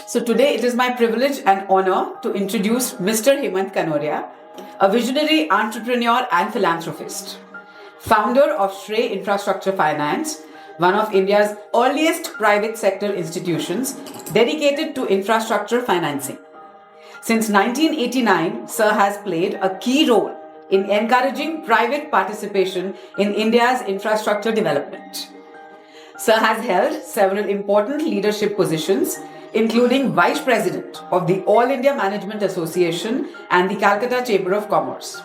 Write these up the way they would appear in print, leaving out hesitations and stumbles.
So today it is my privilege and honor to introduce Mr. Hemant Kanoria, a visionary entrepreneur and philanthropist, founder of Shrey Infrastructure Finance, one of India's earliest private sector institutions dedicated to infrastructure financing. Since 1989, Sir has played a key role in encouraging private participation in India's infrastructure development. Sir has held several important leadership positions, including Vice President of the All India Management Association and the Calcutta Chamber of Commerce,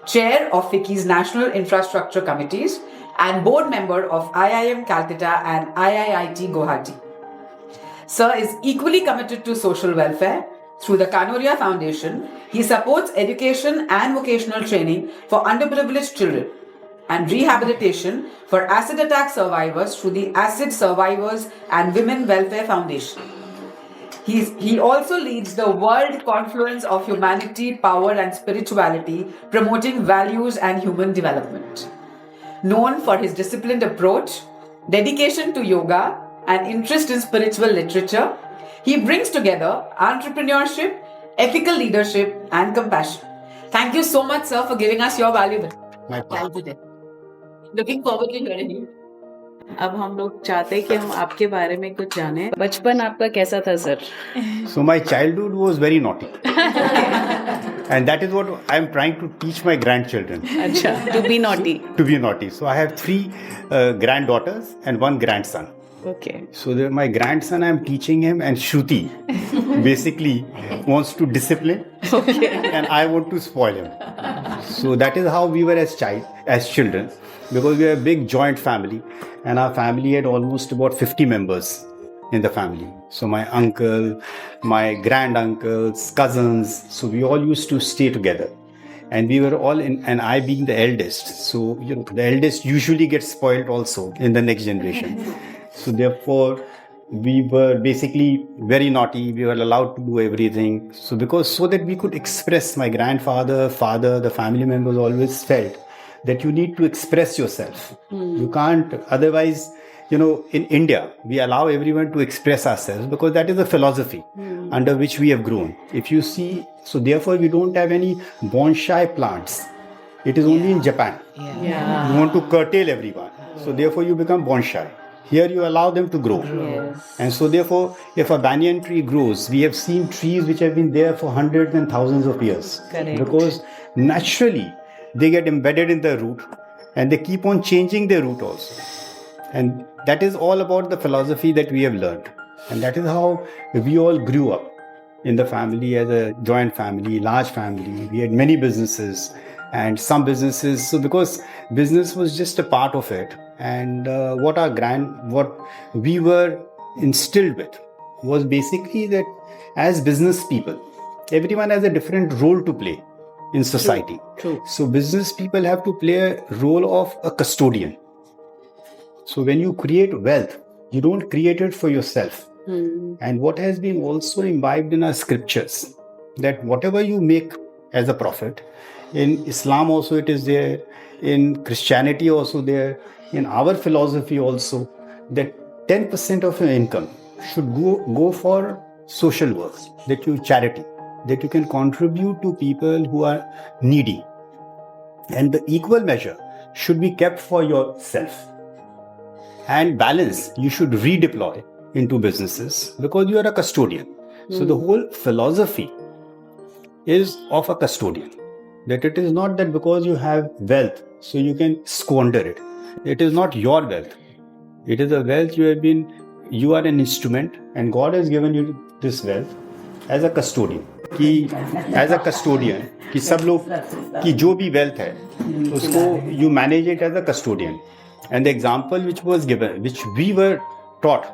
Chair of FICCI's National Infrastructure Committees, and Board Member of IIM Calcutta and IIIT Guwahati. Sir is equally committed to social welfare. Through the Kanoria Foundation, he supports education and vocational training for underprivileged children and rehabilitation for acid attack survivors through the Acid Survivors and Women Welfare Foundation. He also leads the World Confluence of Humanity, Power and Spirituality, promoting values and human development. Known for his disciplined approach, dedication to yoga, and interest in spiritual literature, he brings together entrepreneurship, ethical leadership, and compassion. Thank you so much, sir, for giving us your valuable time today. Looking forward to hearing you. अब हम लोग चाहते हैं कि हम आपके बारे में कुछ जाने. बचपन आपका कैसा था sir? So my childhood was very naughty. And that is what I'm trying to teach my grandchildren. अच्छा, to be naughty. To be naughty. So I have 3 granddaughters and 1 grandson. Okay. So my grandson, I'm teaching him, and Shruti basically wants to discipline, and I want to spoil him. So that is how we were as children, because we are a big joint family, and our family had almost about 50 members in the family. So my uncle, my granduncles, cousins, so we all used to stay together. And we were all in, and I being the eldest, so the eldest usually gets spoiled also in the next generation. So therefore, we were basically very naughty. We were allowed to do everything. So that we could express, my grandfather, father, the family members always felt that you need to express yourself. You can't, otherwise, in India, we allow everyone to express ourselves because that is the philosophy under which we have grown. If you see, so therefore we don't have any bonsai plants. It is only in Japan. Yeah. You want to curtail everyone. So therefore you become bonsai. Here you allow them to grow. Yes. And so therefore, if a banyan tree grows, we have seen trees which have been there for hundreds and thousands of years. Correct. Because naturally, they get embedded in the root and they keep on changing their root also. And that is all about the philosophy that we have learned. And that is how we all grew up in the family as a joint family, large family. We had many businesses and some businesses. So because business was just a part of it. And what we were instilled with was basically that as business people, everyone has a different role to play in society. True. So business people have to play a role of a custodian. So when you create wealth, you don't create it for yourself. And what has been also imbibed in our scriptures, that whatever you make as a profit, in Islam also it is there, in Christianity also there, in our philosophy also, that 10% of your income should go for social work, that you charity, that you can contribute to people who are needy. And the equal measure should be kept for yourself. And balance you should redeploy into businesses because you are a custodian. So the whole philosophy is of a custodian. That it is not that because you have wealth, so you can squander it. It is not your wealth. It is a wealth you are an instrument, and God has given you this wealth as a custodian. कि सब लोग की जो भी wealth है, उसको you manage it as a custodian. And the example which was given, which we were taught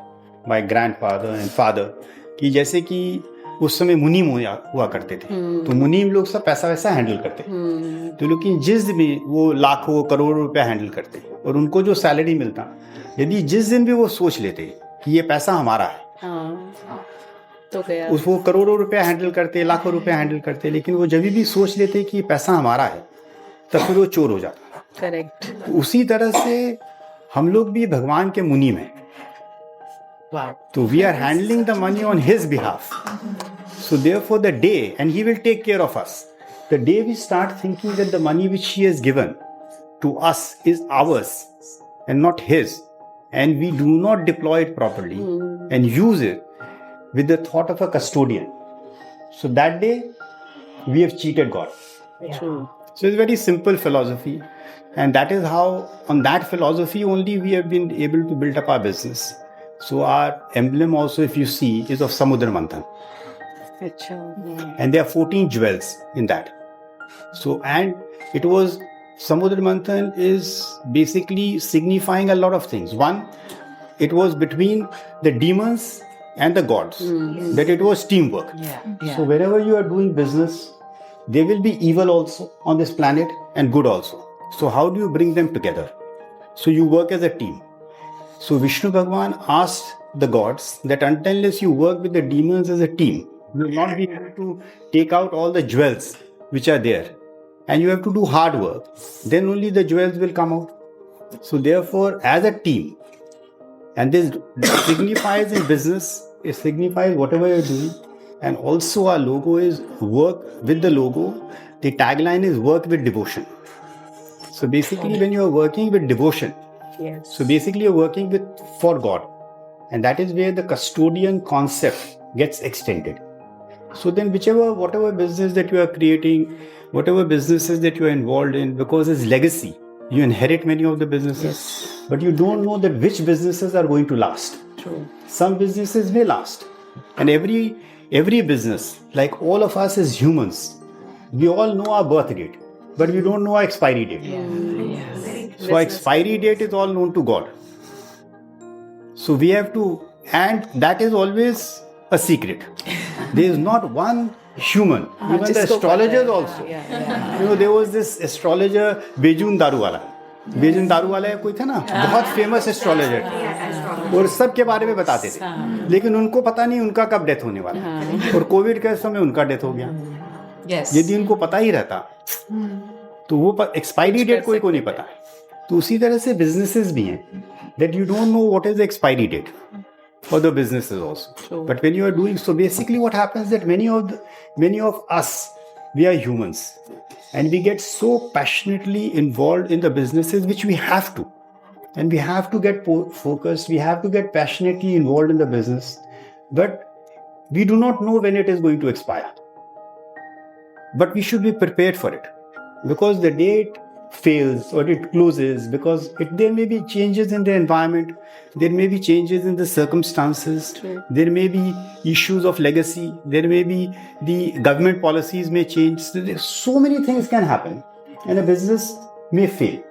by grandfather and father, कि जैसे कि उस समय मुनीम हुआ करते थे, तो मुनीम लोग सब पैसा वैसा हैंडल करते, तो लेकिन जिस दिन भी वो लाखों करोड़ों रुपया हैंडल करते और उनको जो सैलरी मिलता, यदि जिस दिन भी वो सोच लेते कि ये पैसा हमारा है, तो गया वो करोड़ों रुपया हैंडल करते, लाखों रुपया हैंडल करते, लेकिन वो जब भी सोच लेते कि ये पैसा हमारा है, तब फिर वो चोर हो जाता. करेक्ट. उसी तरह से हम लोग भी भगवान के मुनीम हैं. Wow. So we are handling the money on his behalf. So therefore the day, and he will take care of us. The day we start thinking that the money which he has given to us is ours and not his, and we do not deploy it properly and use it with the thought of a custodian. So that day we have cheated God. True. So it's a very simple philosophy, and that is how, on that philosophy only, we have been able to build up our business. So our emblem also, if you see, is of Samudra Manthan, Acha. and there are 14 jewels in that. So, and it was, Samudra Manthan is basically signifying a lot of things. One, it was between the demons and the gods, that it was teamwork. Yeah. So wherever you are doing business, there will be evil also on this planet and good also. So how do you bring them together? So you work as a team. So Vishnu Bhagwan asked the gods that unless you work with the demons as a team, you will not be able to take out all the jewels which are there. And you have to do hard work. Then only the jewels will come out. So therefore, as a team, and this signifies in business, it signifies whatever you're doing. And also our logo is work with the logo. The tagline is work with devotion. So basically when you're working with devotion, Yes. so basically you're working with for God. And that is where the custodian concept gets extended. So then whatever business that you are creating, whatever businesses that you are involved in, because it's legacy, you inherit many of the businesses, but you don't know that which businesses are going to last. True. Some businesses may last. And every business, like all of us as humans, we all know our birth date, but we don't know our expiry date. So our expiry date is all known to God. So we have to, and that is always a secret. There is not one human, even the astrologers also. You know, there was this astrologer Bejun Daruwala. Basin दारू वाला कोई था ना, बहुत famous astrologer था और सब के बारे में बताते थे, लेकिन उनको पता नहीं उनका कब डेथ होने वाला है। और कोविड के समय उनका डेथ हो गया। यदि उनको पता ही रहता तो वो एक्सपायरी डेट कोई को नहीं पता। तो उसी तरह से बिजनेसेस भी हैं, that you don't know what is the expiry date for the businesses also. True. But when you are doing, so basically what happens that many of us, we are humans and we get so passionately involved in the businesses, which we have to, and we have to get focused, we have to get passionately involved in the business, but we do not know when it is going to expire. But we should be prepared for it, because the day it fails or it closes, because there may be changes in the environment, there may be changes in the circumstances, True. there may be issues of legacy, there may be the government policies may change. So many things can happen and a business may fail.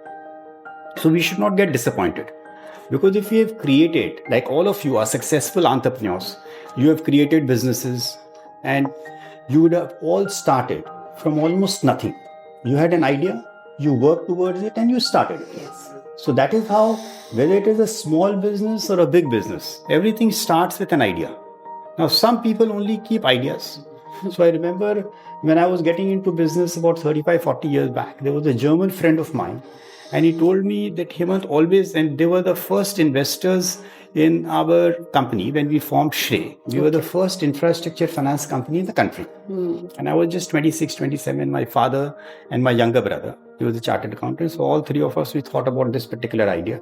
So we should not get disappointed, because if you have created, like all of you are successful entrepreneurs, you have created businesses and you would have all started from almost nothing. You had an idea, you worked towards it, and you started it. Yes. So that is how, whether it is a small business or a big business, everything starts with an idea. Now, some people only keep ideas. So I remember when I was getting into business about 35, 40 years back, there was a German friend of mine, and he told me that Hemant always, and they were the first investors in our company when we formed Shrey. We were the first infrastructure finance company in the country. And I was just 26, 27, my father and my younger brother, he was a chartered accountant. So all three of us, we thought about this particular idea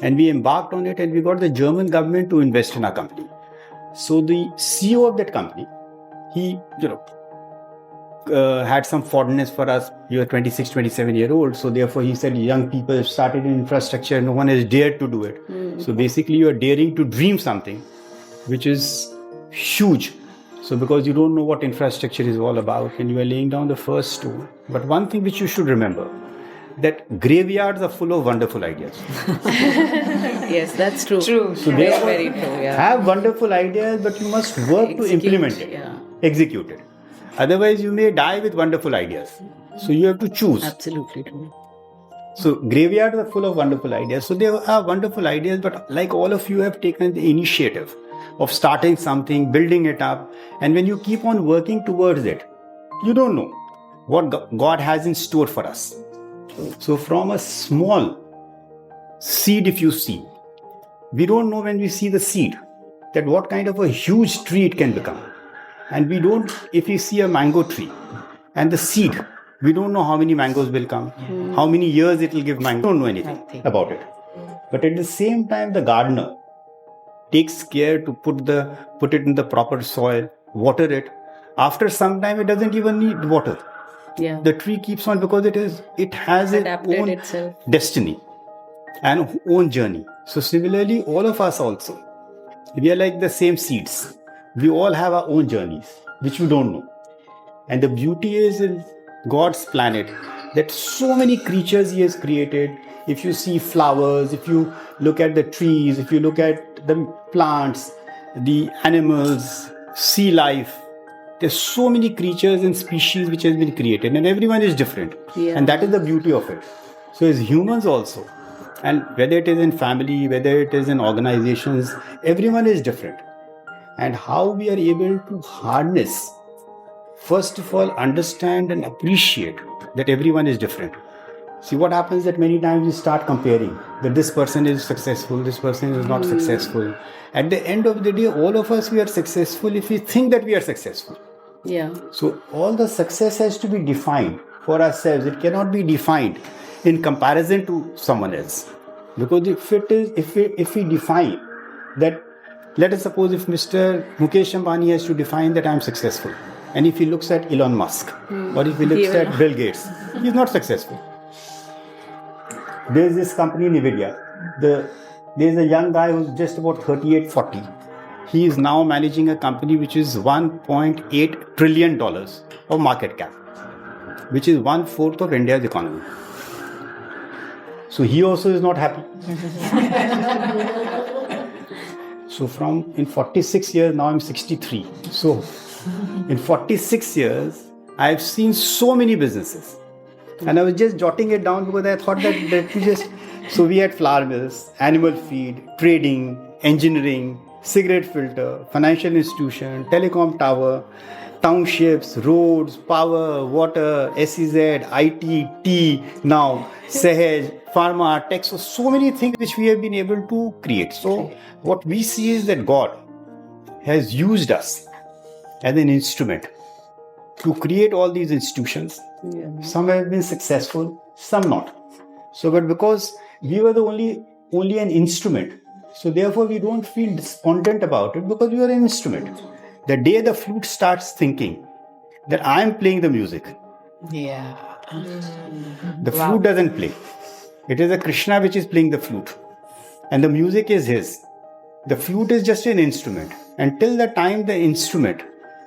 and we embarked on it, and we got the German government to invest in our company. So the CEO of that company, he, had some fondness for us. We were 26, 27 year old. So therefore he said, young people have started in infrastructure, no one has dared to do it. So basically you are daring to dream something which is huge. So because you don't know what infrastructure is all about, and you are laying down the first stone. But one thing which you should remember, that graveyards are full of wonderful ideas. Yes, that's true. True. So Very, therefore, very true. Yeah. have wonderful ideas, but you must work to implement it, execute it. Otherwise, you may die with wonderful ideas. So you have to choose. Absolutely true. So graveyards are full of wonderful ideas. So there are wonderful ideas, but like all of you have taken the initiative of starting something, building it up. And when you keep on working towards it, you don't know what God has in store for us. So from a small seed, if you see, we don't know when we see the seed. that what kind of a huge tree it can become. And we don't, if you see a mango tree and the seed, we don't know how many mangoes will come, how many years it will give mango. We don't know anything about it. But at the same time, the gardener takes care to put it in the proper soil, water it. After some time, it doesn't even need water. Yeah. The tree keeps on because it has its Adapted own itself. destiny and own journey. So similarly, all of us also, we are like the same seeds. We all have our own journeys, which we don't know. And the beauty is in God's planet that so many creatures He has created. If you see flowers, if you look at the trees, if you look at the plants, the animals, sea life, there's so many creatures and species which has been created, and everyone is different. Yeah. And that is the beauty of it. So as humans also, and whether it is in family, whether it is in organizations, everyone is different. And how we are able to harness, first of all, understand and appreciate that everyone is different. See, what happens that many times we start comparing that this person is successful, this person is not successful. At the end of the day, all of us, we are successful if we think that we are successful. Yeah. So all the success has to be defined for ourselves. It cannot be defined in comparison to someone else. Because if we define that, let us suppose if Mr. Mukesh Ambani has to define that I am successful, and if he looks at Elon Musk, or if he looks at Bill Gates, he is not successful. There is this company Nvidia. There is a young guy who's just about 38, 40. He is now managing a company which is $1.8 trillion of market cap, which is 1/4 of India's economy. So he also is not happy. So in 46 years, now I'm 63. So in 46 years, I've seen so many businesses. And I was just jotting it down because I thought that we just... So we had flour mills, animal feed, trading, engineering, cigarette filter, financial institution, telecom tower, townships, roads, power, water, SEZ, IT, tea, now, Sahaj, pharma, tech. So many things which we have been able to create. So what we see is that God has used us as an instrument to create all these institutions. Yeah. Some have been successful, some not. So, but because we were the only an instrument, so therefore we don't feel despondent about it because we are an instrument. The day the flute starts thinking that I am playing the music, Yeah. the flute doesn't play. It is a Krishna which is playing the flute, and the music is his. The flute is just an instrument. Until the time the instrument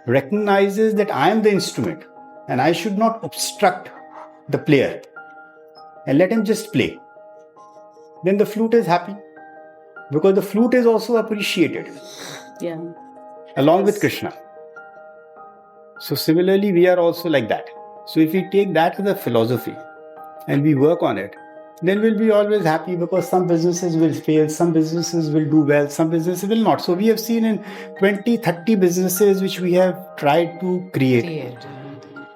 recognizes that I am the instrument and I should not obstruct the player and let him just play, then the flute is happy because the flute is also appreciated Yeah. along with Krishna. So similarly, we are also like that. So if we take that as a philosophy and we work on it, then we'll be always happy because some businesses will fail, some businesses will do well, some businesses will not. So we have seen in 20, 30 businesses which we have tried to create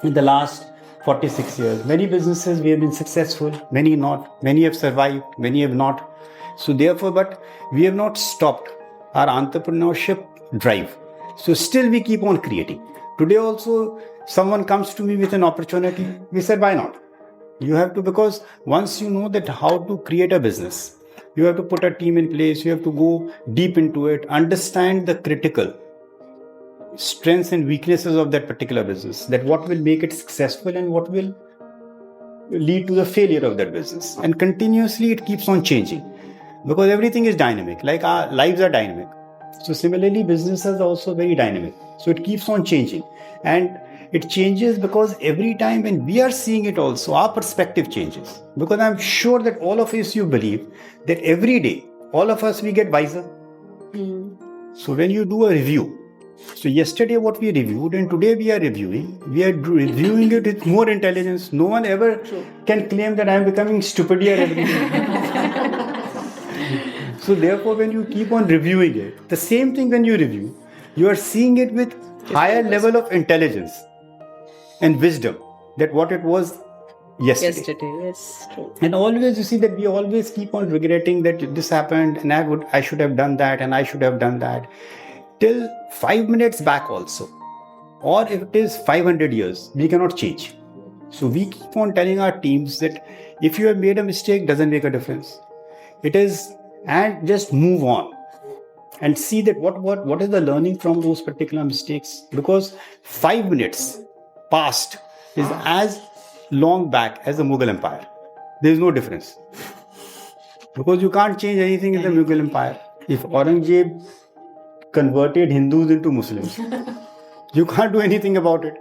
in the last 46 years. Many businesses we have been successful, many not. Many have survived, many have not. So therefore, but we have not stopped our entrepreneurship drive. So still we keep on creating. Today also, someone comes to me with an opportunity. We said, why not? You have to, because once you know that how to create a business, you have to put a team in place, you have to go deep into it, understand the critical strengths and weaknesses of that particular business, that what will make it successful and what will lead to the failure of that business. And continuously it keeps on changing because everything is dynamic, like our lives are dynamic. So similarly, businesses are also very dynamic. So it keeps on changing. And it changes because every time when we are seeing it also, our perspective changes. Because I'm sure that all of us, you believe that every day, all of us, we get wiser. So when you do a review, so yesterday what we reviewed and today we are reviewing it with more intelligence. No one ever can claim that I am becoming stupider every day. So therefore, when you keep on reviewing it, the same thing when you review, you are seeing it with higher level of intelligence and wisdom, that what it was yesterday. Yes, true. And always you see that we always keep on regretting that this happened and I should have done that and I should have done that. Till 5 minutes back also. Or if it is 500 years, we cannot change. So we keep on telling our teams that if you have made a mistake, doesn't make a difference. It is, and just move on and see that what is the learning from those particular mistakes. Because 5 minutes past is as long back as the Mughal Empire. There is no difference. Because you can't change anything in the Mughal Empire. If Aurangzeb converted Hindus into Muslims, you can't do anything about it.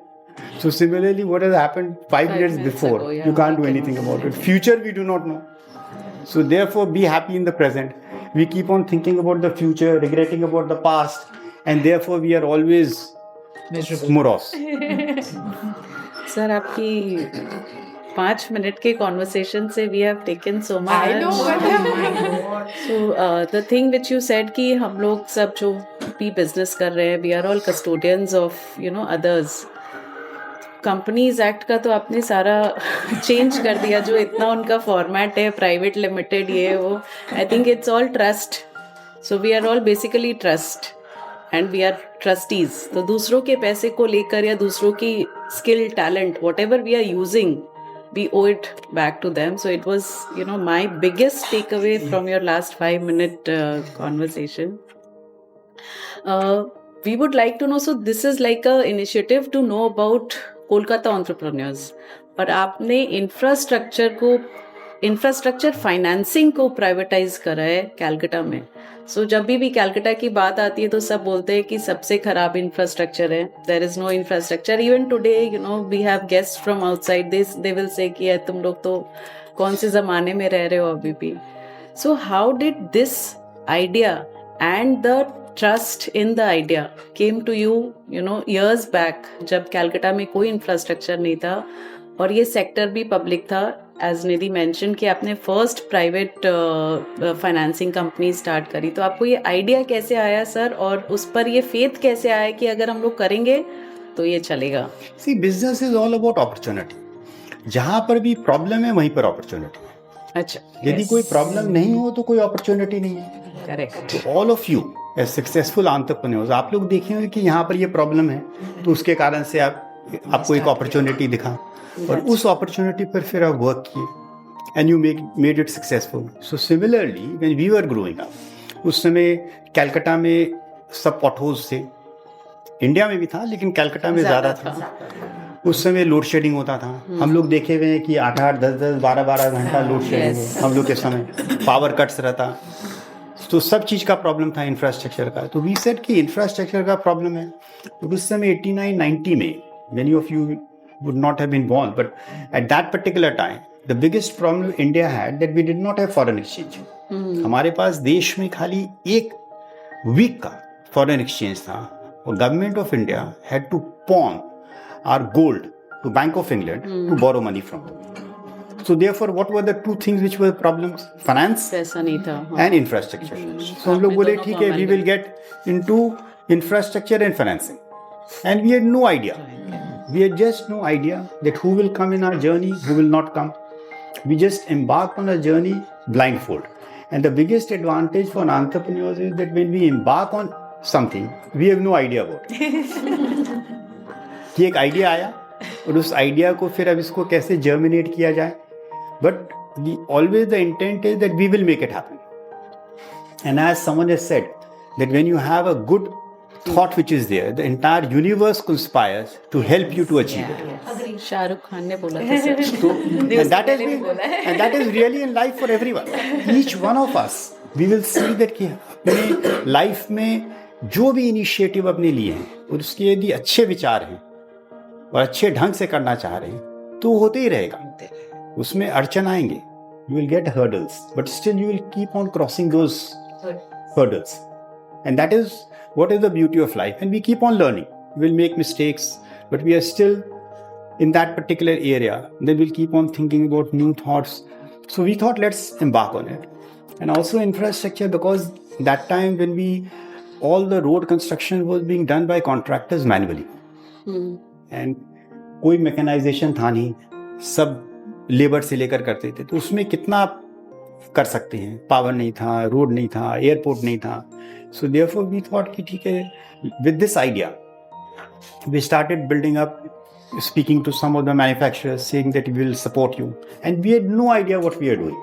So similarly, what has happened 5 minutes before, ago, you can't do anything about it. Future, we do not know. So therefore, be happy in the present. We keep on thinking about the future, regretting about the past, and therefore we are always morose. Sir आपकी 5 minute के conversation से we have taken so much. I know. So the thing which you said कि हम लोग सब जो भी business कर रहे हैं we are all custodians of others. Companies act का तो आपने सारा चेंज कर दिया, जो इतना उनका फॉर्मेट है प्राइवेट लिमिटेड ये वो. I think it's all trust. So we are all basically trust and we are trustees. तो दूसरों के पैसे को लेकर या दूसरों की skill talent whatever we are using we owe it back to them. So it was my biggest takeaway from your last 5-minute conversation. We would like to know, so this is like a initiative to know about Kolkata entrepreneurs, पर आपने infrastructure financing को privatise करा है कैलकाटा में. सो जब भी कैलकाटा की बात आती है तो सब बोलते हैं कि सबसे खराब इंफ्रास्ट्रक्चर है. There is no infrastructure. Even today we have guest from outside this, they will say कि तुम लोग तो कौन से जमाने में रह रहे हो अभी भी. So how did this idea and the trust in the idea came to you years back, जब कैलकाटा में कोई इंफ्रास्ट्रक्चर नहीं था और ये सेक्टर भी पब्लिक था. एज निधि मेंशन कि आपने first private financing company start करी, तो आपको ये आइडिया कैसे आया सर, और उस पर ये फेथ कैसे आया कि अगर हम लोग करेंगे तो ये चलेगा? See, business is all about opportunity. जहां पर भी प्रॉब्लम है वहीं पर अपॉर्चुनिटी. अच्छा, यदि कोई प्रॉब्लम नहीं हो तो कोई अपॉर्चुनिटी नहीं है. करेक्ट. तो all of you as successful entrepreneurs, आप लोग देखेंगे कि यहाँ पर ये प्रॉब्लम है तो उसके कारण से आपको एक अपॉर्चुनिटी दिखा और उस अपॉर्चुनिटी पर फिर आप वर्क किए and you made it successful. So similarly when we were growing up, उस समय कैलकाटा में सब पॉटहोल्स थे. इंडिया में भी था लेकिन कैलकाटा में ज़्यादा था. उस समय लोड शेडिंग होता था. हम लोग देखे हुए हैं कि 8-8, 10-10, 12-12 घंटा लोड शेडिंग हम लोग के समय. पावर कट्स रहता. तो सब चीज़ का प्रॉब्लम था इंफ्रास्ट्रक्चर का. तो वी सेड कि इंफ्रास्ट्रक्चर का प्रॉब्लम है. तो उस समय 89-90 में, many of you would not have been born, but at that particular time the biggest problem India had that we did not have foreign exchange. हमारे पास देश में खाली एक वीक का फॉरेन एक्सचेंज था और government of India had to pawn our gold to Bank of England to borrow money from them. So therefore what were the two things which were problems? Finance पैसा नहीं था and infrastructure. So हम लोग बोले ठीक है, we will get into infrastructure and financing, and we had no idea. We had just no idea that who will come in our journey, who will not come. We just embarked on a journey blindfold. And the biggest advantage for entrepreneurs is that when we embark on something, we have no idea about it. कि एक idea आया और उस idea को फिर अब इसको कैसे जर्मिनेट किया जाए. But always the intent is that we will make it happen. And as someone has said, that when you have a good thought which is there, the entire universe conspires to help you to achieve it. Shahrukh Khan ने बोला था sir. So, and that is really in life for everyone. Each one of us, we will see that कि अपने life में जो भी initiative अपने लिए हैं और उसके यदि अच्छे विचार हैं और अच्छे ढंग से करना चाह रहे हैं तो होते ही रहेगा. उसमें अड़चन आएंगे, you will get hurdles, but still you will keep on crossing those hurdles. And that is what is the beauty of life. And we keep on learning. We will make mistakes, but we are still in that particular area. Then we'll keep on thinking about new thoughts. So we thought, let's embark on it. And also infrastructure, because that time when all the road construction was being done by contractors manually. And कोई mechanization था नहीं. सब labour से लेकर करते थे, तो उसमें कितना आप कर सकते हैं, पावर नहीं था, रोड नहीं था, एयरपोर्ट नहीं था. सो देयरफॉर वी थॉट कि ठीक है, with this idea we started building up, speaking to some of the manufacturers saying that we will support you, and we had no idea what we are doing.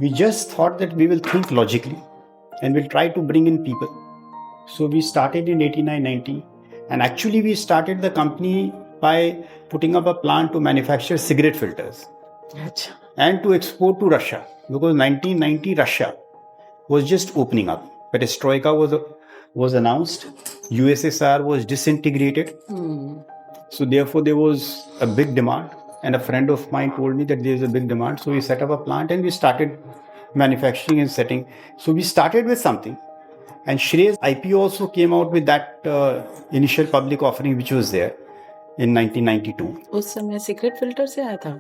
We just thought that we will think logically and we'll try to bring in people. So we started in 89-90, and actually we started the company by putting up a plant to manufacture cigarette filters and to export to Russia, because 1990 Russia was just opening up. Perestroika was announced, USSR was disintegrated. So therefore there was a big demand, and a friend of mine told me that there is a big demand. So we set up a plant and we started manufacturing and setting. So we started with something, and Shrey's IPO also came out with that initial public offering which was there in 1992. उस समय cigarette filter से आया था?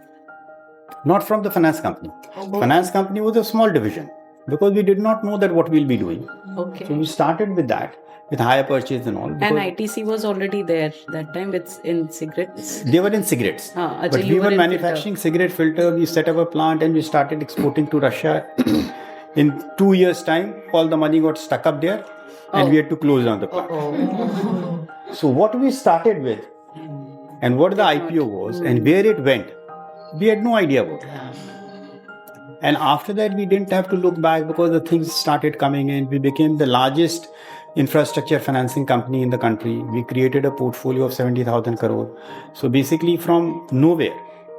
Not from the finance company. Finance company was a small division because we did not know that what we'll be doing. Okay. So we started with that, with higher purchase and all. And ITC was already there that time in cigarettes. They were in cigarettes. But we were manufacturing cigarette filter. We set up a plant and we started exporting to Russia. In 2 years' time, all the money got stuck up there, and we had to close down the plant. So what we started with, and what the IPO was, and where it went, we had no idea about it. And after that, we didn't have to look back because the things started coming in. We became the largest infrastructure financing company in the country. We created a portfolio of 70,000 crore. So basically from nowhere,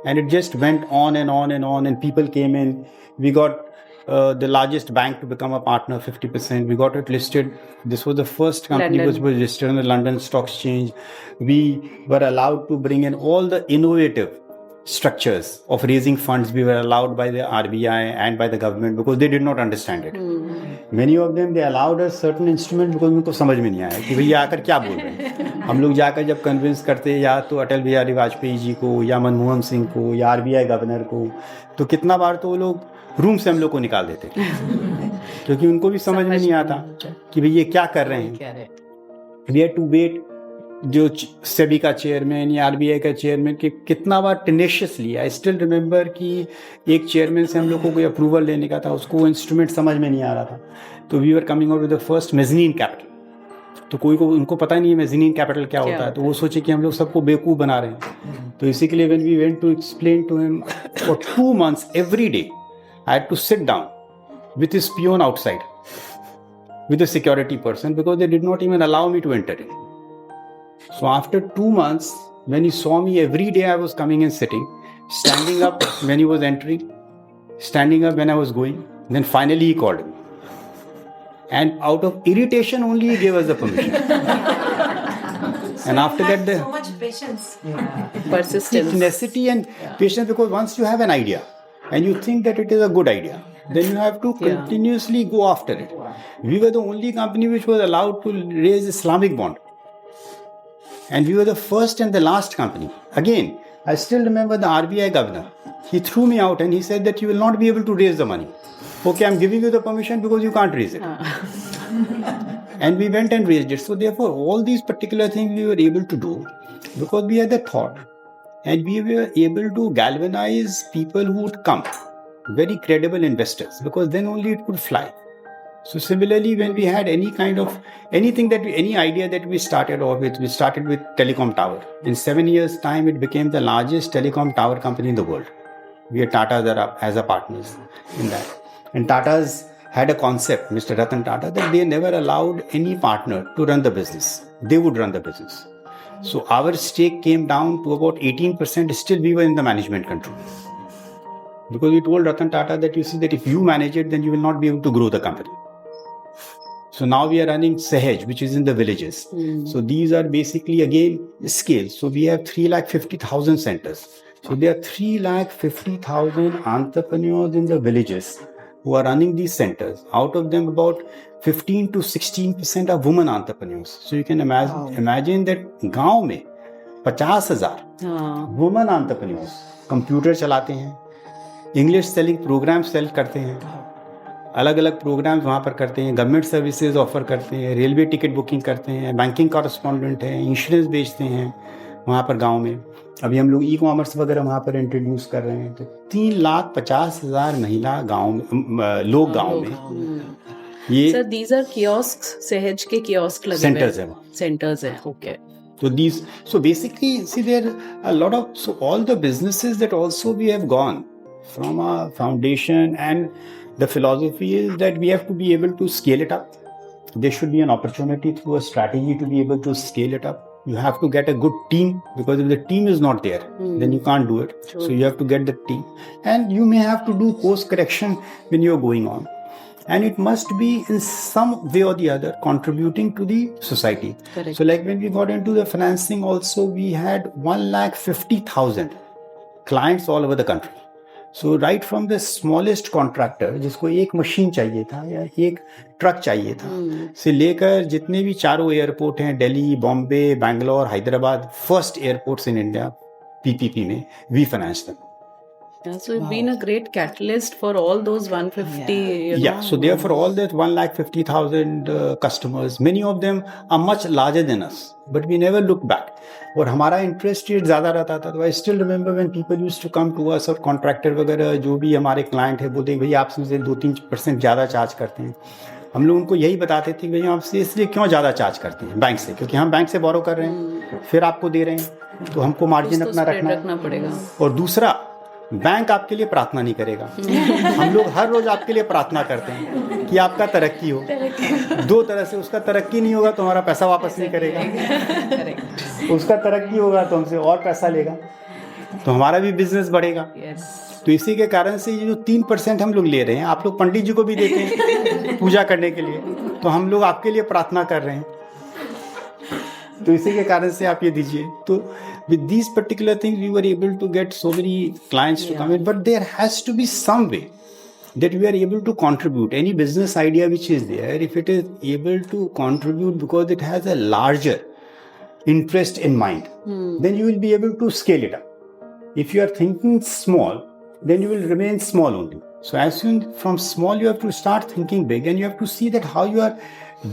and it just went on and on and on, and people came in. We got the largest bank to become a partner, 50%. We got it listed. This was the first company which was listed on the London Stock Exchange. We were allowed to bring in all the innovative structures of raising funds. We were allowed by the RBI and by the government because they did not understand it. Many of them, they allowed us certain instruments because उनको समझ में नहीं आया कि भैया आकर क्या बोल रहे हैं. हम लोग जाकर जब कन्विंस करते या तो अटल बिहारी वाजपेयी जी को या मनमोहन सिंह को या RBI गवर्नर को, तो कितना बार तो वो लोग रूम से हम लोग को निकाल देते क्योंकि उनको भी समझ में नहीं आता कि भैया क्या कर रहे हैं. We had to wait. जो सेबी का चेयरमैन या RBI का चेयरमैन कि कितना बार टेनेशियसली, आई स्टिल रिमेंबर कि एक चेयरमैन से हम लोग को कोई अप्रूवल लेने का था, उसको वो इंस्ट्रूमेंट समझ में नहीं आ रहा था. तो we are coming out with the first mezzanine capital. तो कोई को उनको पता नहीं है मेज़नीन कैपिटल क्या होता है, तो वो सोचे कि हम लोग सबको बेवकूफ़ बना रहे हैं. तो इसी के लिए when we went to explain to him for 2 months every day, I had to sit down with his peon outside with a security person because they did not even allow me to enter in. So after 2 months, when he saw me every day, I was coming and sitting, standing up when he was entering, standing up when I was going. Then finally he called me. And out of irritation only he gave us the permission. And after that, so much patience. Persistence. Tenacity and patience, because once you have an idea and you think that it is a good idea, then you have to continuously go after it. We were the only company which was allowed to raise Islamic bond. And we were the first and the last company. Again, I still remember the RBI governor. He threw me out and he said that you will not be able to raise the money. Okay, I'm giving you the permission because you can't raise it. And we went and raised it. So therefore, all these particular things we were able to do because we had the thought. And we were able to galvanize people who would come. Very credible investors, because then only it could fly. So similarly, when we had any idea that we started off with, we started with telecom tower. In 7 years' time, it became the largest telecom tower company in the world. We had Tata as a partners in that. And Tata's had a concept, Mr. Ratan Tata, that they never allowed any partner to run the business. They would run the business. So our stake came down to about 18%. Still, we were in the management control. Because we told Ratan Tata that you see that if you manage it, then you will not be able to grow the company. So now we are running Sahaj, which is in the villages. So these are basically again scale. So we have 350,000 centers. So there are 350,000 entrepreneurs in the villages who are running these centers. Out of them, about 15 to 16% are women entrepreneurs. So you can imagine that गांव में 50,000 women entrepreneurs computer चलाते हैं, English selling programme cell करते हैं, अलग अलग programmes वहाँ पर करते हैं, गवर्नमेंट सर्विसेज ऑफर करते हैं, रेलवे टिकट बुकिंग करते हैं, बैंकिंग कॉरेस्पॉन्डेंट हैं, इंश्योरेंस बेचते हैं वहाँ पर गांव में. अभी हम लोग ई कॉमर्स वगैरह वहाँ पर इंट्रोड्यूस कर रहे हैं, तो 3,50,000 महिला गांव में, लोग गांव में ये सर दीज आर कियोस्क, सहज के कियोस्क लगे सेंटर्स है वहाँ. सेंटर्स है. Okay. So these, so basically, see there a lot of, so all the businesses that also we have gone from our foundation, and the philosophy is that we have to be able to scale it up. There should be an opportunity through a strategy to be able to scale it up. You have to get a good team, because if the team is not there, then you can't do it. True. So you have to get the team, and you may have to do course correction when you're going on. And it must be in some way or the other contributing to the society. Correct. So like when we got into the financing also, we had 1,50,000 clients all over the country. So right from the smallest contractor जिसको एक machine चाहिए था या एक truck चाहिए था, से लेकर जितने भी चारों एयरपोर्ट हैं, Delhi, Bombay, Bangalore, Hyderabad, first airports in India PPP में, we financed them. Yeah, so it's been a great catalyst for all those 150. You Yeah, know, so therefore all that 1,50,000 customers, many of them are much larger than us, but we never look back. और हमारा interest rate ज़्यादा रहता था, तो I still remember when people used to come to us, और contractor वगैरह जो भी हमारे क्लाइंट है बोलते हैं भैया आपसे 2-3% ज़्यादा चार्ज करते हैं. हम लोग उनको यही बताते थे भैया आपसे इसलिए क्यों ज़्यादा चार्ज करते हैं बैंक से, क्योंकि हम बैंक से बोरो कर रहे हैं, फिर आपको दे रहे हैं, तो हमको मार्जिन कुछ तो अपना spread रखना रखना पड़ेगा. और दूसरा, बैंक आपके लिए प्रार्थना नहीं करेगा. हम लोग हर रोज आपके लिए प्रार्थना करते हैं कि आपका तरक्की हो. दो तरह से, उसका तरक्की नहीं होगा तो हमारा पैसा वापस नहीं करेगा, उसका तरक्की होगा तो हमसे और पैसा लेगा, तो हमारा भी बिजनेस बढ़ेगा. Yes. तो इसी के कारण से ये जो 3% हम लोग ले रहे हैं, आप लोग पंडित जी को भी देते हैं पूजा करने के लिए, तो हम लोग आपके लिए प्रार्थना कर रहे हैं, तो इसी के कारण से आप ये दीजिए. तो with these particular things we were able to get so many clients to come in, but there has to be some way that we are able to contribute. Any business idea which is there, if it is able to contribute because it has a larger interest in mind, then you will be able to scale it up. If you are thinking small, then you will remain small only. So as soon from small you have to start thinking big, and you have to see that how you are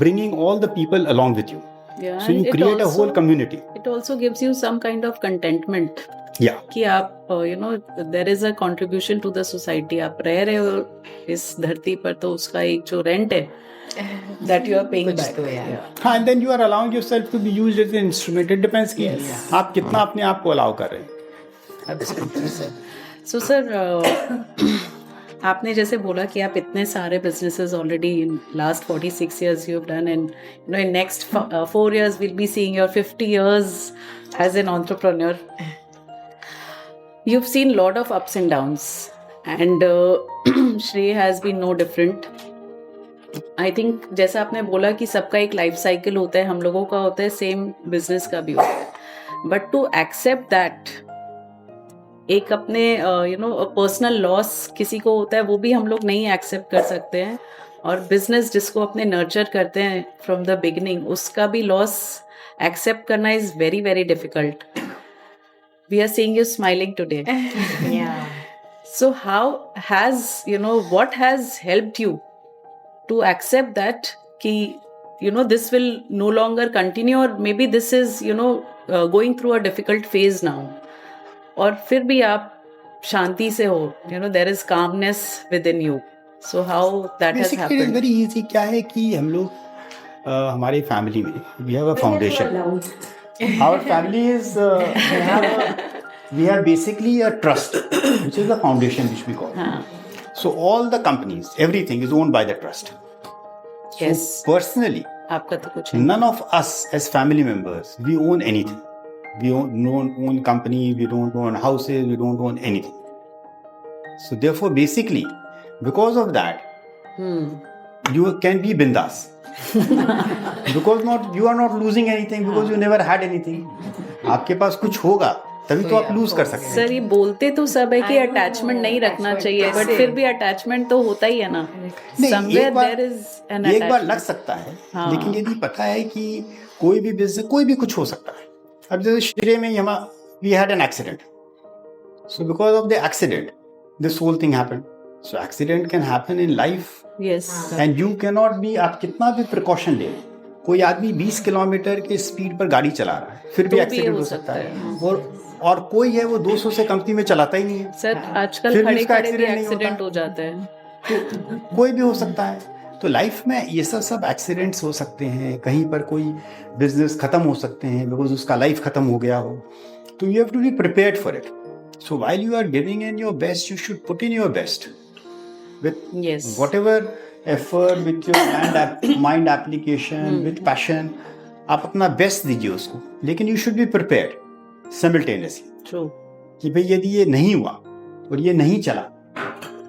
bringing all the people along with you. Yeah, So you and it create a also- whole community. It also gives you some kind of contentment. Yeah. कि आप you know there is a contribution to the society. आप रह रहे हो इस धरती पर, तो उसका एक जो रेंट है that you are paying कुछ back. तो यार. हाँ, and then you are allowing yourself to be used as an instrument. It depends कि आप कितना अपने आप को अलाउ कर रहे हैं. Absolutely, sir. So sir, आपने जैसे बोला कि आप इतने सारे businesses already in last 46 years you have done, and you know in next 4 years we'll be seeing your 50 years as an entrepreneur. You've seen lot of ups and downs, and Shrey has been no different. I think जैसा आपने बोला कि सबका एक life cycle होता है, हम लोगों का होता है, सेम बिजनेस का भी होता है, बट टू एक्सेप्ट दैट एक अपने यू नो पर्सनल लॉस किसी को होता है, वो भी हम लोग नहीं एक्सेप्ट कर सकते हैं, और बिजनेस जिसको अपने नर्चर करते हैं फ्रॉम द बिगिनिंग, उसका भी लॉस एक्सेप्ट करना is very very difficult. We are seeing you smiling today. Yeah. So how has, you know, what has helped you to accept that ki, you know, this will no longer continue, or maybe this is, you know, going through a difficult phase now, और फिर भी आप शांति से हो, you know, there is calmness within you. So how that has Basically, it is happened? very easy. क्या है कि हम लोग हमारी फैमिली में we have a foundation. Our family is we have basically a trust, which is the foundation which we call. हाँ. So all the companies, everything is owned by the trust. Yes. So personally, आपका तो कुछ है. none of us as family members, we own anything. We don't own company, we don't own houses, we don't own anything. So therefore, basically, because of that, you can be bindas. Because you are not losing anything, because you never had anything. आपके पास कुछ होगा तभी तो आप loose कर सकते हैं. Sir ये बोलते तो सब है कि अटैचमेंट नहीं रखना चाहिए, बट फिर भी अटैचमेंट तो होता ही है ना. Somewhere there is an एक बार लग attachment. सकता है, हाँ. लेकिन यदि पता है कि कोई भी बिजनेस, कोई भी कुछ हो सकता है. अब जैसे श्रेय में हम we had an accident, so because of the accident this whole thing happened. So accident can happen in life, Yes. And you can not be, आप कितना भी प्रिकॉशन ले, कोई आदमी 20 किलोमीटर के स्पीड पर गाड़ी चला रहा है, फिर भी तो भी एक्सीडेंट हो हो सकता सकता है. और और कोई है वो 200 से कमती में चलाता ही नहीं है, सर आजकल फिर भी खड़े उसका खड़े भी accident नहीं एक्सीडेंट होता। हो जाते हैं। तो कोई भी हो सकता है। तो लाइफ में ये सब एक्सीडेंट्स हो सकते हैं, कहीं पर कोई बिजनेस खत्म हो सकते हैं बिकॉज उसका लाइफ खत्म हो गया हो। तो you have to be prepared for it. So while you are giving in your best, you should put in your best with Yes. whatever effort, with your mind application, with passion, आप अपना best दीजिए उसको, लेकिन you should be prepared simultaneously True. कि भाई यदि ये नहीं हुआ और ये नहीं चला,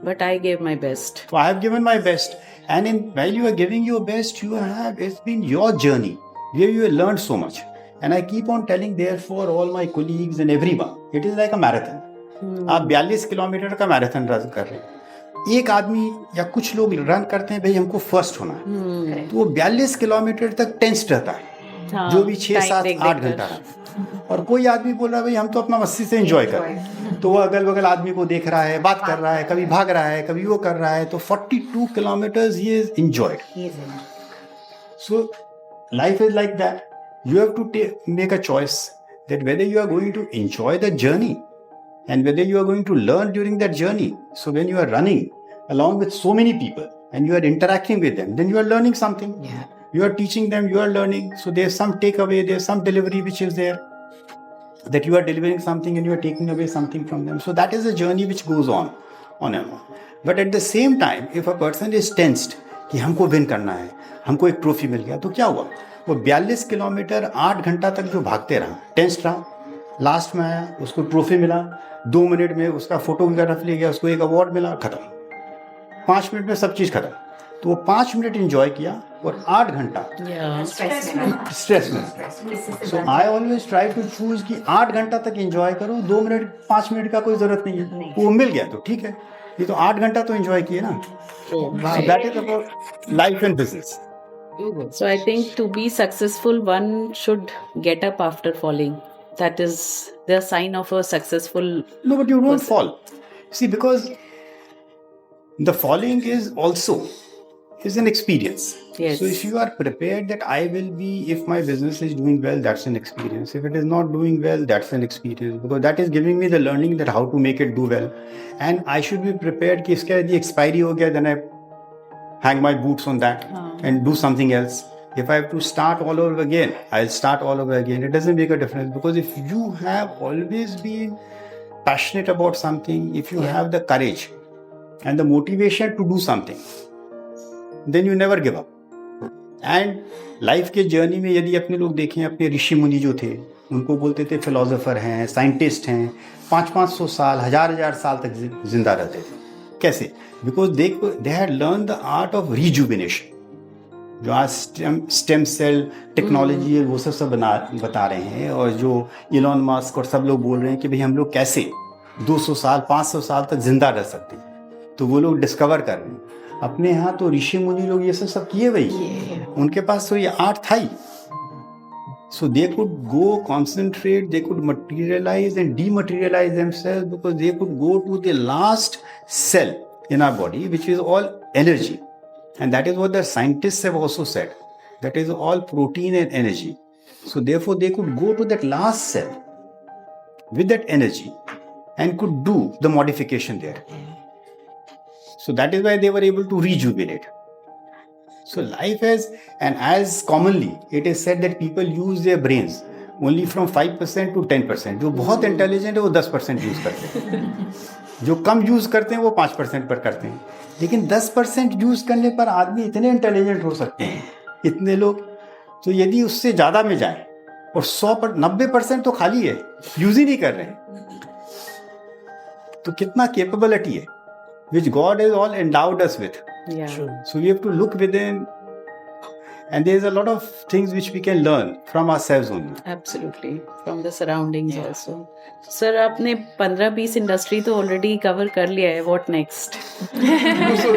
But I gave my best. so I have given my best, and while you are giving your best, it's been your journey where you have learned so much. And I keep on telling therefore all my colleagues and everyone, it is like a marathon. आप 42 kilometre का marathon run कर रहे हैं। एक आदमी या कुछ लोग रन करते हैं भाई हमको फर्स्ट होना है, तो वो 42 किलोमीटर तक टेंस रहता है, हाँ, जो भी 6, time 7, देख 8 देख घंटा रहा। और कोई आदमी बोल रहा है भाई हम तो अपना मस्ती से एंजॉय कर रहे हैं, तो वो अगल बगल आदमी को देख रहा है, बात कर रहा है, कभी भाग रहा है, कभी वो कर रहा है, तो 42 kilometres he is enjoyed. So life is like that, you have to make a choice that whether you are going to enjoy the journey and whether you are going to learn during that journey. So when you are running along with so many people and you are interacting with them, then you are learning something. Yeah. You are teaching them, you are learning. So there's some takeaway, there's some delivery which is there, that you are delivering something and you are taking away something from them. So that is a journey which goes on and on. But at the same time, if a person is tensed कि हमको win करना है, हमको एक trophy मिल गया, तो क्या हुआ? वो 42 किलोमीटर 8 घंटा तक जो भागते रहा, टेंस्ड रहा, लास्ट में आया, उसको ट्रॉफी मिला, 2 मिनट में उसका फोटोग्राफ ले गया, उसको एक अवार्ड मिला, खत्म। 5 मिनट में सब चीज़ खत्म। तो वो 5 मिनट एंजॉय किया और 8 घंटा Yeah. स्ट्रेस में। So I always try to choose कि 8 घंटा तक एंजॉय करो, 2 मिनट 5 मिनट का कोई जरूरत नहीं है। वो मिल गया तो ठीक है, ये तो 8 घंटा तो एंजॉय किए ना। That is about life and business. So I think to be successful, one should get up after falling. That is the sign of a successful. No, but you don't fall. See, because the falling is also is an experience. Yes. So if you are prepared that I will be, if my business is doing well, that's an experience. If it is not doing well, that's an experience. Because that is giving me the learning that how to make it do well. And I should be prepared कि इसका यदि expiry हो गया, then I hang my boots on that and do something else. If I have to start all over again, I'll start all over again. It doesn't make a difference, because if you have always been passionate about something, if you have the courage and the motivation to do something, then you never give up. And life के journey में यदि अपने लोग देखें, अपने ऋषि मुनि जो थे, उनको बोलते थे फिलोसोफर हैं, साइंटिस्ट हैं, 500-500 साल, 1000 साल तक जिंदा रहते थे। कैसे? Because they had learn the art of rejuvenation. जो आज स्टेम सेल टेक्नोलॉजी है वो सब बता रहे हैं, और जो इलॉन मस्क और सब लोग बोल रहे हैं कि भाई हम लोग कैसे 200 साल 500 साल तक जिंदा रह सकते हैं, तो वो लोग डिस्कवर कर रहे हैं। अपने यहाँ तो ऋषि मुनि लोग ये सब किए भाई, उनके पास तो ये आर्ट था ही। So they could go concentrate, they could materialize and dematerialize themselves, because they could go to the last cell in our body, which is all energy. And that is what the scientists have also said. That is all protein and energy. So therefore they could go to that last cell with that energy and could do the modification there. So that is why they were able to rejuvenate. So life has, and as commonly it is said that people use their brains only from 5% to 10%. जो बहुत intelligent है वो 10% use करते हैं, जो कम use करते हैं वो 5% पर करते हैं। लेकिन 10% यूज करने पर आदमी इतने इंटेलिजेंट हो सकते हैं, इतने लोग, तो यदि उससे ज़्यादा में जाए और 90% तो खाली है, यूज ही नहीं कर रहे हैं, तो कितना कैपेबिलिटी है, which God has all endowed us with. Yeah. So we have to look within, and there is a lot of things which we can learn from ourselves only. Absolutely. From the surroundings also. Sir आपने 15-20 industry तो already cover कर लिया है. What next? So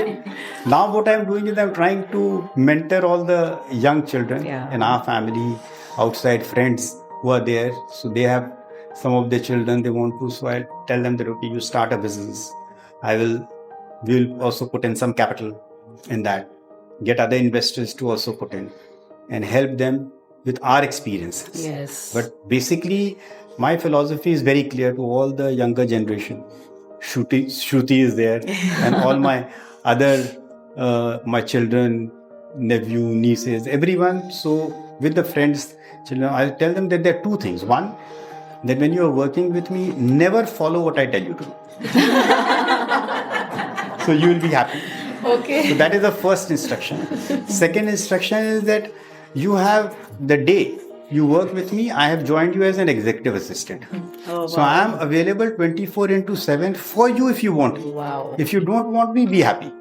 now what I am doing is I am trying to mentor all the young children in our family, outside friends who are there. So they have some of their children they want to. So I tell them that okay, you start a business. We'll also put in some capital in that, get other investors to also put in, and help them with our experiences. Yes. But basically, My philosophy is very clear to all the younger generation. Shruti is there, and all my other, my children, nephew, nieces, everyone. So with the friends, children, I tell them that there are two things. One, that when you are working with me, never follow what I tell you to do. So you will be happy. Okay. So that is the first instruction. Second instruction is that you have the day you work with me, I have joined you as an executive assistant. Oh, So I am available 24/7 for you if you want me. Wow. If you don't want me, be happy.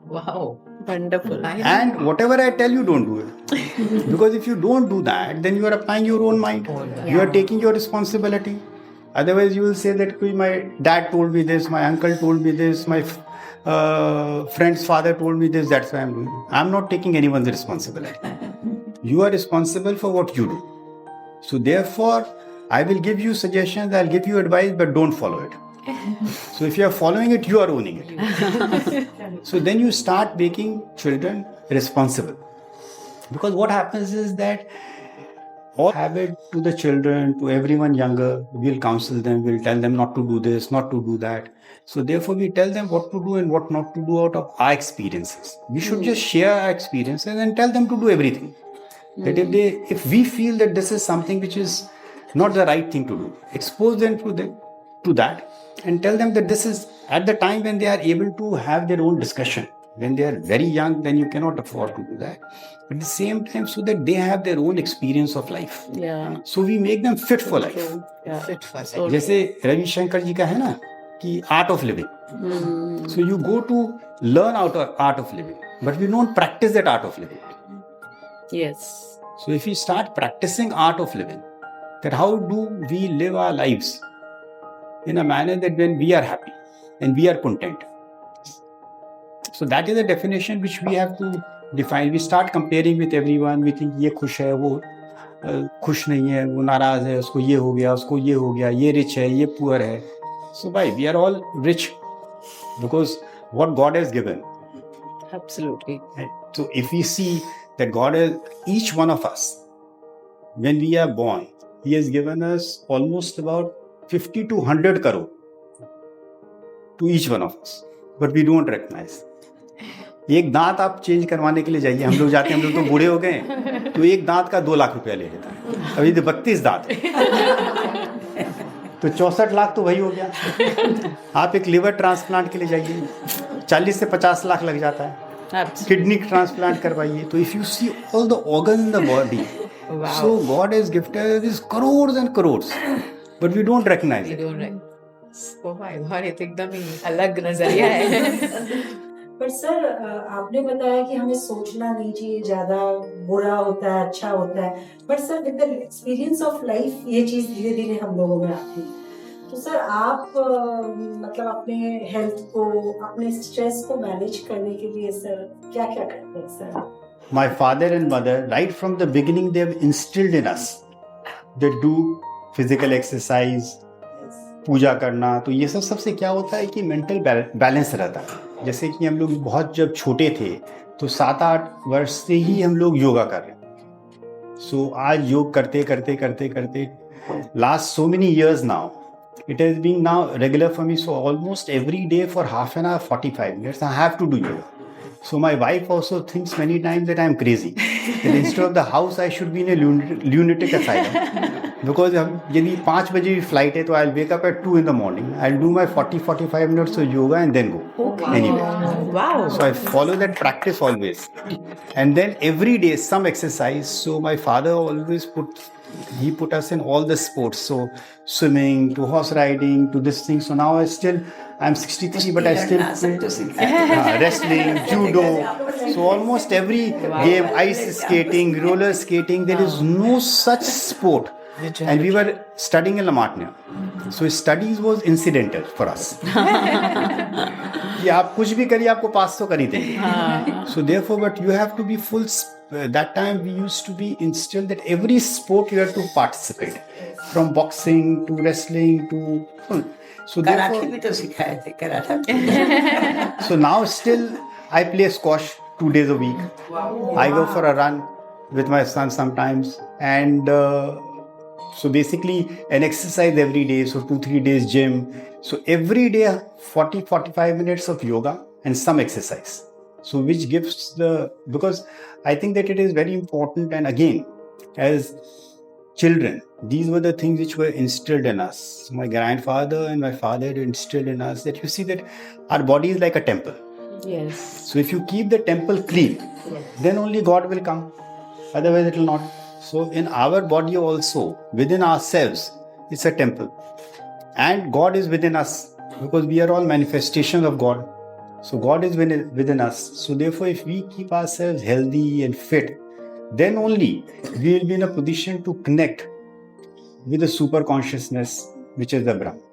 Wow. Wonderful. And whatever I tell you, don't do it. Because if you don't do that, then you are applying your own mind. You are taking your responsibility. Otherwise, you will say that my dad told me this, my uncle told me this, my friend's father told me this, that's why I'm doing it. I'm not taking anyone's responsibility. You are responsible for what you do. So therefore, I will give you suggestions, I'll give you advice, but don't follow it. So if you are following it, you are owning it. So then you start making children responsible. Because what happens is that all habit to the children, to everyone younger, we'll counsel them, we'll tell them not to do this, not to do that. So therefore we tell them what to do and what not to do out of our experiences. We should just share our experiences and tell them to do everything. That if we feel that this is something which is not the right thing to do, expose them to that and tell them that this is at the time when they are able to have their own discussion. When they are very young, then you cannot afford to do that. But at the same time, so that they have their own experience of life. Yeah. So we make them fit for life. True. Yeah. Fit for So जैसे रवि शंकर जी का है ना कि art of living. So you go to learn art of living, but we don't practice that art of living. yes. So if we start practicing art of living, that how do we live our lives in a manner that when we are happy and we are content. So that is a definition which we have to define. We start comparing with everyone. We think ये खुश है, वो खुश नहीं है, वो नाराज है, उसको ये हो गया, उसको ये हो गया, ये rich है, ये poor है. So why? We are all rich because what God has given. Absolutely. Right? So if we see that God has, each one of us, when we are born, He has given us almost about 50 to 100 crore to each one of us. But we don't recognize. एक दांत आप change करवाने के लिए जाइए, हम लोग जाते हैं, हम लोग तो बूढ़े हो गए, तो एक दांत का 2 लाख रुपया ले लेता है. अभी तो 32 दांत तो 64 लाख तो वही हो गया. आप एक लिवर ट्रांसप्लांट के लिए जाइए, 40 से 50 लाख लग जाता है. Absolutely. किडनी ट्रांसप्लांट करवाइए. तो if you see all the organ in the body, so God has gifted this crores and crores, but we don't recognise it. Oh my God, ये तो एकदम ही अलग नजरिया है. पर सर आपने बताया कि हमें सोचना नहीं चाहिए ज्यादा, बुरा होता है, अच्छा होता है. But sir with the experience of life ये चीज धीरे धीरे हम लोगों में आती है. तो सर आप मतलब अपने हेल्थ को, अपने स्ट्रेस को मैनेज करने के लिए सर क्या क्या करते हैं sir? My father and mother, right from the beginning, they have instilled in us that do physical exercise, पूजा करना. तो ये सब सबसे क्या होता है कि मेंटल बैलेंस रहता है. जैसे कि हम लोग बहुत जब छोटे थे तो 7-8 वर्ष से ही हम लोग योगा कर रहे हैं. सो आज योग करते करते करते करते last so many years now, it has been now regular for me. So almost every day for half an hour, 45 minutes, I have to do yoga. So my wife also thinks many times that I am crazy. That instead of the house, I should be in a lunatic asylum. Because यदि 5 बजे की flight है तो I'll wake up at 2 in the morning. I'll do my 40-45 minutes of yoga and then go anywhere. Wow. So I follow that practice always. And then every day some exercise. So my father always put us in all the sports. So swimming, to horse riding, to this thing. So now I'm 63, but I still play wrestling, judo. So almost every game, ice skating, roller skating, there is no such sport. And we were studying in La Martiniere. So studies was incidental for us. कि आप कुछ भी करिए, आपको पास तो कर ही देंगे. So therefore, but you have to be full. That time we used to be instilled that every sport you have to participate, from boxing to wrestling to. So therefore, भी तो सिखाए थे karate. so now still I play squash 2 days a week. I go for a run with my son sometimes, and So basically an exercise every day, so 2-3 days gym. So every day 40-45 minutes of yoga and some exercise. So which gives because I think that it is very important, and again, as children, these were the things which were instilled in us. My grandfather and my father instilled in us that you see that our body is like a temple. Yes. So if you keep the temple clean, then only God will come. Otherwise it will not. So in our body also, within ourselves, it's a temple. And God is within us because we are all manifestations of God. So God is within us. So therefore, if we keep ourselves healthy and fit, then only we will be in a position to connect with the super consciousness, which is the Brahman.